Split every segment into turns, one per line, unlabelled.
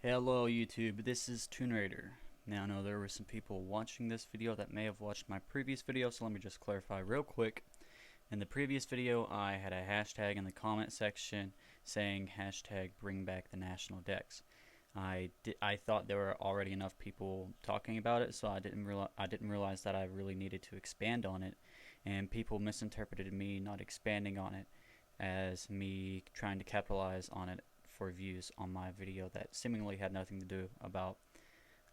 Hello YouTube, this is Toon Raider. Now I know there were some people watching this video that may have watched my previous video, so let me just clarify real quick. In the previous video I had a hashtag in the comment section saying hashtag BringBackNationalDex. I thought there were already enough people talking about it, so I didn't realize that I really needed to expand on it, and people misinterpreted me not expanding on it as me trying to capitalize on it for views on my video that seemingly had nothing to do about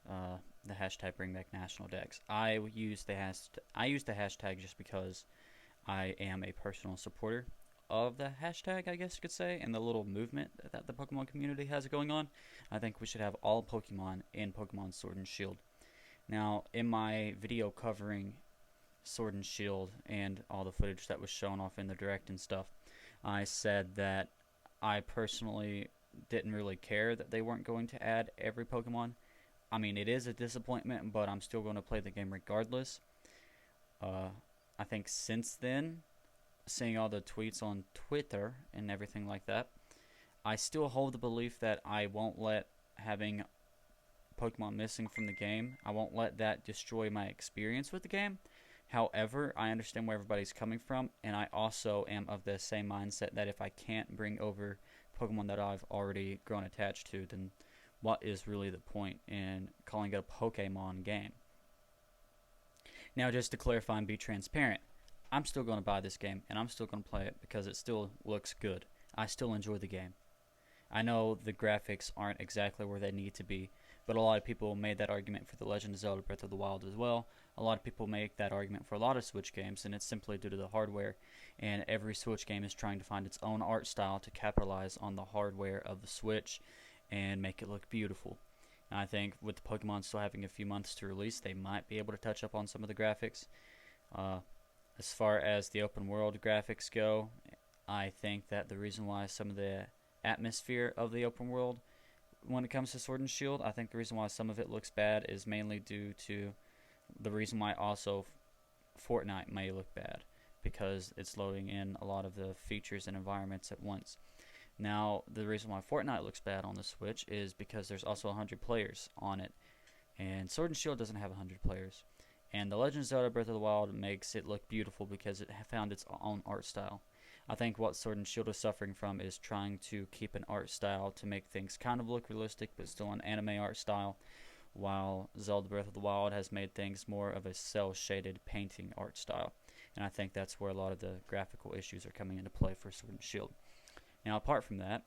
the hashtag BringBackNationalDex. I use the hashtag just because I am a personal supporter of the hashtag, I guess you could say, and the little movement that the Pokemon community has going on. I think we should have all Pokemon in Pokemon Sword and Shield. Now, in my video covering Sword and Shield and all the footage that was shown off in the direct and stuff, I said that I personally didn't really care that they weren't going to add every Pokemon. I mean, it is a disappointment, but I'm still going to play the game regardless. I think since then, seeing all the tweets on Twitter and everything like that, I still hold the belief that I won't let having Pokemon missing from the game, I won't let that destroy my experience with the game. However, I understand where everybody's coming from, and I also am of the same mindset that if I can't bring over Pokemon that I've already grown attached to, then what is really the point in calling it a Pokemon game? Now, just to clarify and be transparent, I'm still going to buy this game, and I'm still going to play it because it still looks good. I still enjoy the game. I know the graphics aren't exactly where they need to be, but a lot of people made that argument for The Legend of Zelda Breath of the Wild as well. A lot of people make that argument for a lot of Switch games, and it's simply due to the hardware. And every Switch game is trying to find its own art style to capitalize on the hardware of the Switch and make it look beautiful. And I think with Pokemon still having a few months to release, they might be able to touch up on some of the graphics. Uh, as far as the open world graphics go, I think that the reason why some of the atmosphere of the open world when it comes to Sword and Shield, I think the reason why some of it looks bad is mainly due to the reason why also Fortnite may look bad, because it's loading in a lot of the features and environments at once. Now, the reason why Fortnite looks bad on the Switch is because there's also 100 players on it, and Sword and Shield doesn't have 100 players. And The Legend of Zelda Breath of the Wild makes it look beautiful because it found its own art style. I think what Sword and Shield is suffering from is trying to keep an art style to make things kind of look realistic, but still an anime art style, while Zelda Breath of the Wild has made things more of a cel-shaded painting art style. And I think that's where a lot of the graphical issues are coming into play for Sword and Shield. Now, apart from that,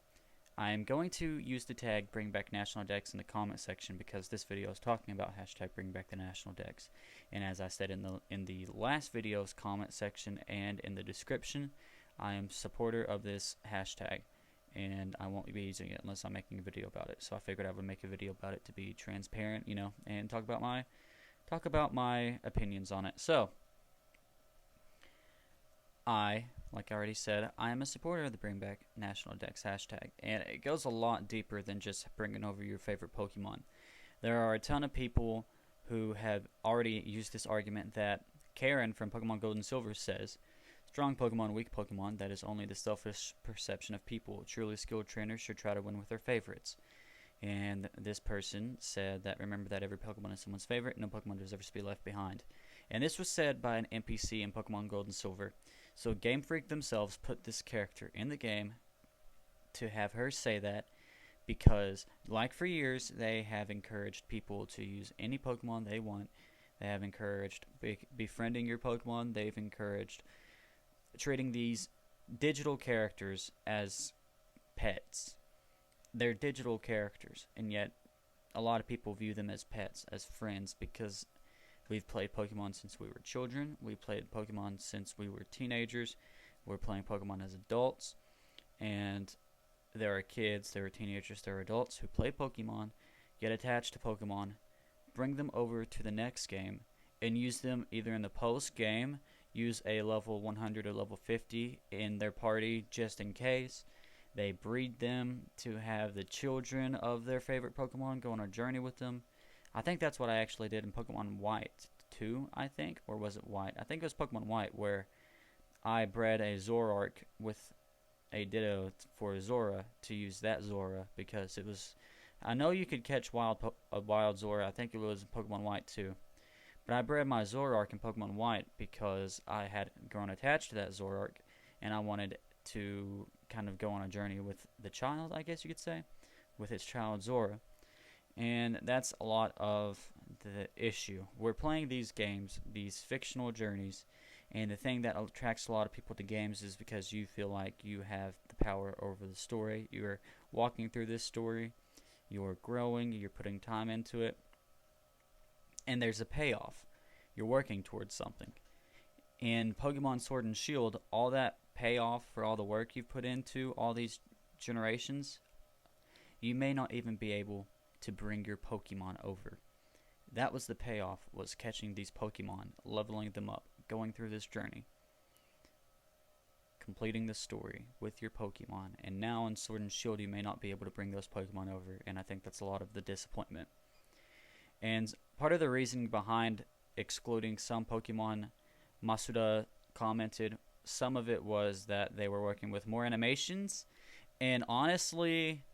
I am going to use the tag BringBackNationalDex in the comment section because this video is talking about hashtag BringBackTheNationalDex. And as I said in the last video's comment section and in the description, I am a supporter of this hashtag, and I won't be using it unless I'm making a video about it. So I figured I would make a video about it to be transparent, and talk about my opinions on it. So like I already said, I am a supporter of the BringBackNationalDex hashtag, and it goes a lot deeper than just bringing over your favorite Pokemon. There are a ton of people who have already used this argument that Karen from Pokemon Gold and Silver says, strong Pokemon, weak Pokemon, that is only the selfish perception of people. Truly skilled trainers should try to win with their favorites. And this person said that remember that every Pokemon is someone's favorite, no Pokemon deserves to be left behind. And this was said by an NPC in Pokemon Gold and Silver. So Game Freak themselves put this character in the game to have her say that because, like for years, they have encouraged people to use any Pokemon they want. They have encouraged befriending your Pokemon. They've encouraged treating these digital characters as pets. They're digital characters, and yet a lot of people view them as pets, as friends, because we've played Pokemon since we were children. We played Pokemon since we were teenagers. We're playing Pokemon as adults, and there are kids, there are teenagers, there are adults who play Pokemon, get attached to Pokemon, bring them over to the next game, and use them either in the post-game, use a level 100 or level 50 in their party just in case. They breed them to have the children of their favorite Pokemon go on a journey with them. I think that's what I actually did in Pokemon White too, I think. Or was it White? I think it was Pokemon White where I bred a Zoroark with a Ditto for Zora to use that Zora because it was I know you could catch a wild Zora. I think it was Pokemon White too. But I bred my Zoroark in Pokemon White because I had grown attached to that Zoroark, and I wanted to kind of go on a journey with the child, I guess you could say, with its child Zora. And that's a lot of the issue. We're playing these games, these fictional journeys, and the thing that attracts a lot of people to games is because you feel like you have the power over the story. You're walking through this story, you're growing, you're putting time into it, and there's a payoff. You're working towards something. In Pokemon Sword and Shield, all that payoff for all the work you've put into all these generations, you may not even be able to bring your Pokemon over. That was the payoff, was catching these Pokemon, leveling them up, going through this journey, completing the story with your Pokemon. And now in Sword and Shield, you may not be able to bring those Pokemon over, and I think that's a lot of the disappointment. And part of the reasoning behind excluding some Pokemon, Masuda commented, some of it was that they were working with more animations, and honestly,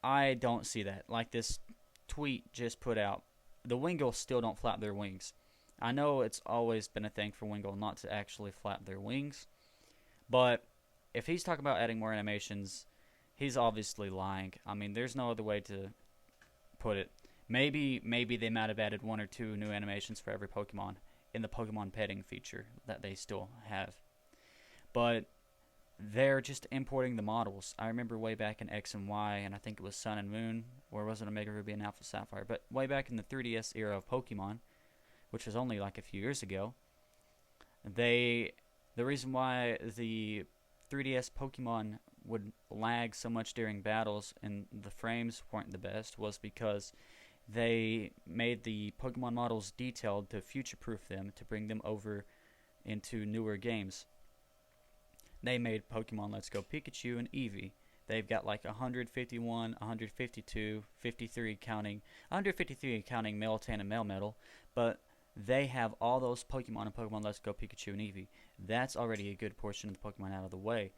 I don't see that. Like this tweet just put out, the Wingull still don't flap their wings. I know it's always been a thing for Wingull not to actually flap their wings, but if he's talking about adding more animations, he's obviously lying. I mean, there's no other way to put it. Maybe they might have added 1 or 2 new animations for every Pokemon in the Pokemon petting feature that they still have. But they're just importing the models. I remember way back in X and Y, and I think it was Sun and Moon, or was it Omega Ruby and Alpha Sapphire, but way back in the 3DS era of Pokemon, which was only like a few years ago, the reason why the 3DS Pokemon would lag so much during battles and the frames weren't the best was because they made the Pokemon models detailed to future-proof them, to bring them over into newer games. They made Pokemon Let's Go Pikachu and Eevee. They've got like 151, 152, 53 counting, 153 counting Meltan and Melmetal, but they have all those Pokemon in Pokemon Let's Go Pikachu and Eevee. That's already a good portion of the Pokemon out of the way.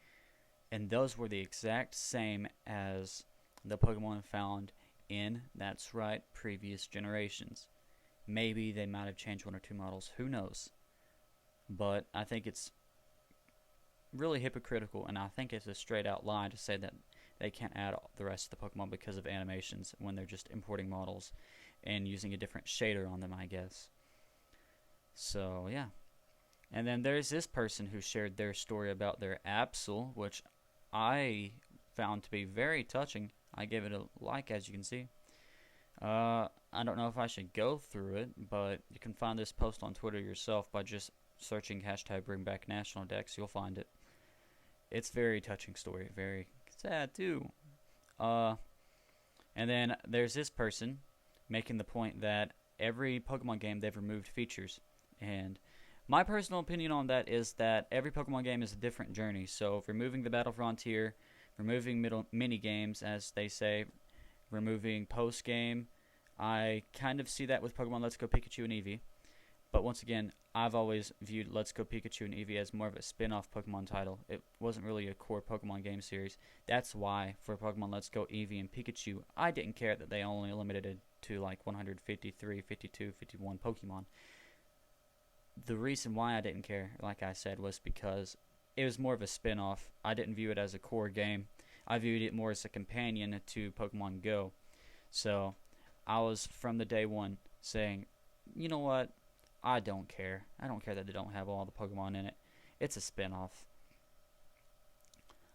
And those were the exact same as the Pokemon found in, that's right, previous generations. Maybe they might have changed 1 or 2 models, who knows. But I think it's really hypocritical, and I think it's a straight out lie to say that they can't add the rest of the Pokemon because of animations when they're just importing models and using a different shader on them, I guess. So, yeah. And then there's this person who shared their story about their Absol, which I found to be very touching. I gave it a like, as you can see. I don't know if I should go through it, but you can find this post on Twitter yourself by just searching hashtag BringBackNationalDex. You'll find it. It's a very touching story, very sad too. And then there's this person making the point that every Pokemon game they've removed features, and my personal opinion on that is that every Pokemon game is a different journey. So removing the Battle Frontier, removing mini games, as they say, removing post game, I kind of see that with Pokemon Let's Go Pikachu and Eevee. But once again, I've always viewed Let's Go Pikachu and Eevee as more of a spin-off Pokemon title. It wasn't really a core Pokemon game series. That's why for Pokemon Let's Go Eevee and Pikachu, I didn't care that they only limited it to like 153, 52, 51 Pokemon. The reason why I didn't care, like I said, was because it was more of a spin-off. I didn't view it as a core game. I viewed it more as a companion to Pokemon Go. So I was from the day one saying, you know what? I don't care. I don't care that they don't have all the Pokemon in it. It's a spin-off.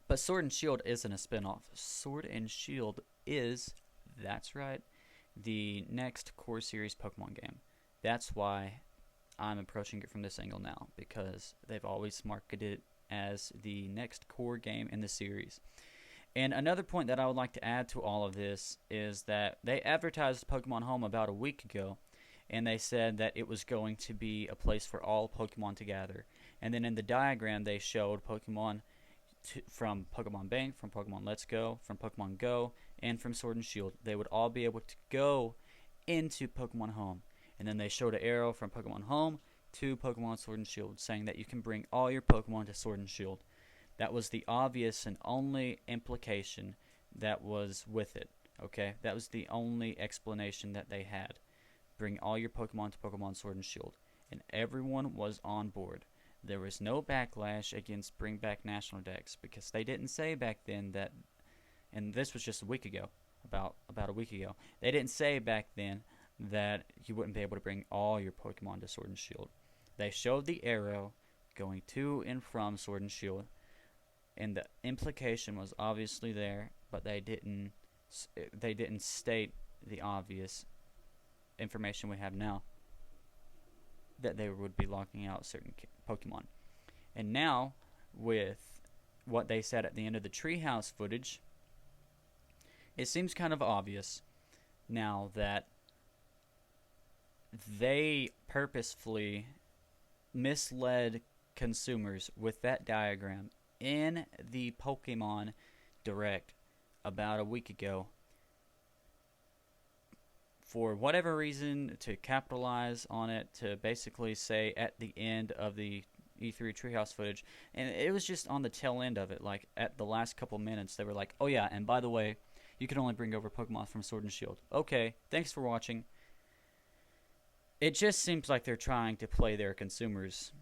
But Sword and Shield isn't a spin-off. Sword and Shield is, that's right, the next core series Pokemon game. That's why I'm approaching it from this angle now, because they've always marketed it as the next core game in the series. And another point that I would like to add to all of this is that they advertised Pokemon Home about a week ago, and they said that it was going to be a place for all Pokemon to gather. And then in the diagram they showed Pokemon from Pokemon Bank, from Pokemon Let's Go, from Pokemon Go, and from Sword and Shield. They would all be able to go into Pokemon Home. And then they showed an arrow from Pokemon Home to Pokemon Sword and Shield, saying that you can bring all your Pokemon to Sword and Shield. That was the obvious and only implication that was with it. Okay, that was the only explanation that they had. Bring all your Pokemon to Pokemon Sword and Shield. And everyone was on board. There was no backlash against BringBackNationalDex because they didn't say back then that, and this was just a week ago, about a week ago. They didn't say back then that you wouldn't be able to bring all your Pokemon to Sword and Shield. They showed the arrow going to and from Sword and Shield, and the implication was obviously there, but they didn't state the obvious information we have now, that they would be locking out certain Pokemon. And now, with what they said at the end of the treehouse footage, it seems kind of obvious now that they purposefully misled consumers with that diagram in the Pokemon Direct about a week ago for whatever reason, to capitalize on it, to basically say at the end of the E3 Treehouse footage, and it was just on the tail end of it, like at the last couple minutes, they were like, oh yeah, and by the way, you can only bring over Pokemon from Sword and Shield. Okay, thanks for watching. It just seems like they're trying to play their consumers,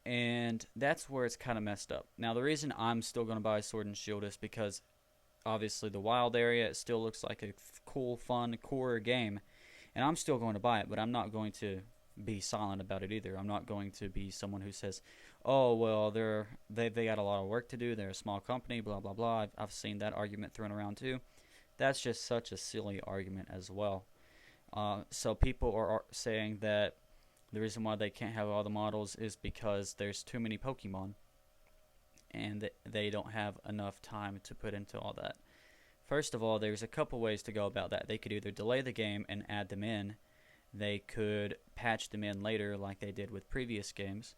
and that's where it's kind of messed up. Now, the reason I'm still going to buy Sword and Shield is because obviously the wild area, it still looks like a cool, fun, core game, and I'm still going to buy it, but I'm not going to be silent about it either. I'm not going to be someone who says, oh, well, they got a lot of work to do, they're a small company, blah, blah, blah. I've seen that argument thrown around too. That's just such a silly argument as well. So people are saying that the reason why they can't have all the models is because there's too many Pokemon, and they don't have enough time to put into all that. First of all, there's a couple ways to go about that. They could either delay the game and add them in. They could patch them in later like they did with previous games.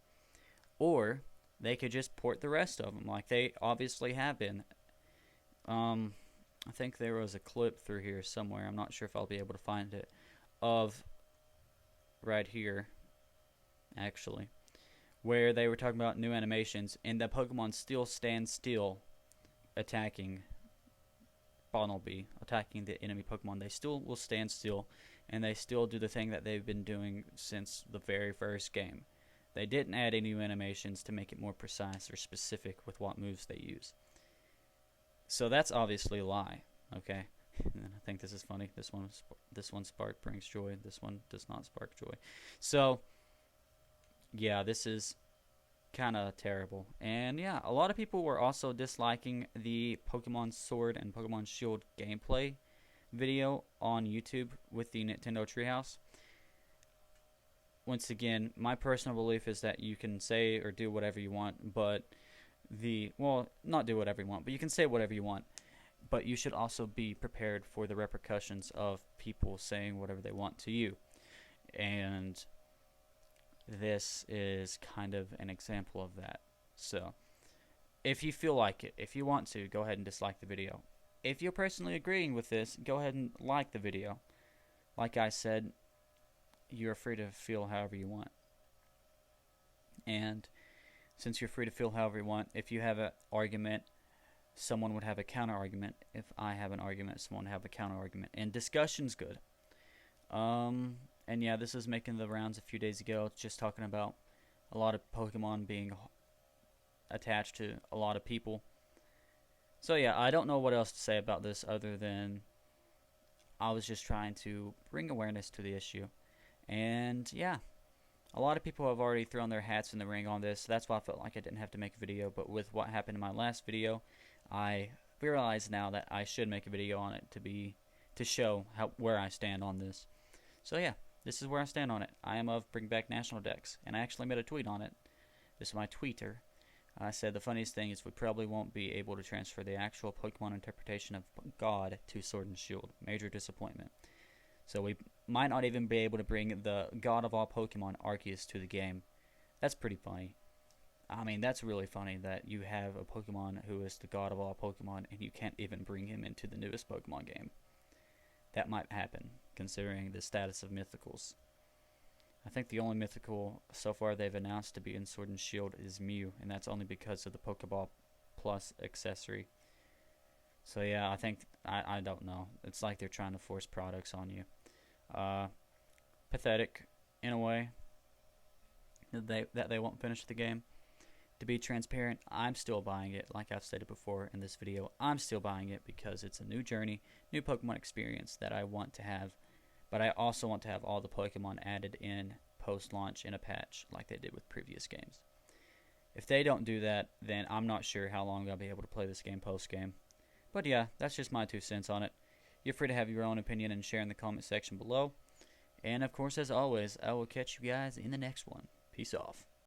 Or they could just port the rest of them like they obviously have been. I think there was a clip through here somewhere. I'm not sure if I'll be able to find it. Of right here, actually, where they were talking about new animations, and the Pokemon still stand still attacking Bonnelby, attacking the enemy Pokemon. They still will stand still, and they still do the thing that they've been doing since the very first game. They didn't add any new animations to make it more precise or specific with what moves they use. So that's obviously a lie, okay? And I think this is funny. This one spark brings joy. This one does not spark joy. So yeah, this is kind of terrible. And yeah, a lot of people were also disliking the Pokemon Sword and Pokemon Shield gameplay video on YouTube with the Nintendo Treehouse. Once again, my personal belief is that you can say or do whatever you want, but not do whatever you want, but you can say whatever you want, but you should also be prepared for the repercussions of people saying whatever they want to you. And this is kind of an example of that. So if you feel like it, if you want to, go ahead and dislike the video. If you're personally agreeing with this, go ahead and like the video. Like I said, you're free to feel however you want. And since you're free to feel however you want, if you have an argument, someone would have a counter argument. If I have an argument, someone would have a counter argument. And discussion's good. And yeah, this is making the rounds a few days ago. It's just talking about a lot of Pokemon being attached to a lot of people. So yeah, I don't know what else to say about this other than I was just trying to bring awareness to the issue. And yeah, a lot of people have already thrown their hats in the ring on this. So that's why I felt like I didn't have to make a video. But with what happened in my last video, I realize now that I should make a video on it to show where I stand on this. So yeah, this is where I stand on it. I am of BringBackNationalDex, and I actually made a tweet on it. This is my tweeter. I said the funniest thing is we probably won't be able to transfer the actual Pokemon interpretation of God to Sword and Shield. Major disappointment. So we might not even be able to bring the God of all Pokemon, Arceus, to the game. That's pretty funny. I mean, that's really funny that you have a Pokemon who is the God of all Pokemon and you can't even bring him into the newest Pokemon game. That might happen, considering the status of mythicals. I think the only mythical so far they've announced to be in Sword and Shield is Mew, and that's only because of the Pokeball Plus accessory. So yeah, I think I don't know. It's like they're trying to force products on you. Uh, Pathetic in a way that they won't finish the game. To be transparent, I'm still buying it. Like I've stated before in this video, I'm still buying it because it's a new journey, new Pokemon experience that I want to have. But I also want to have all the Pokemon added in post-launch in a patch like they did with previous games. If they don't do that, then I'm not sure how long I'll be able to play this game post-game. But yeah, that's just my 2 cents on it. You're free to have your own opinion and share in the comment section below. And of course, as always, I will catch you guys in the next one. Peace off.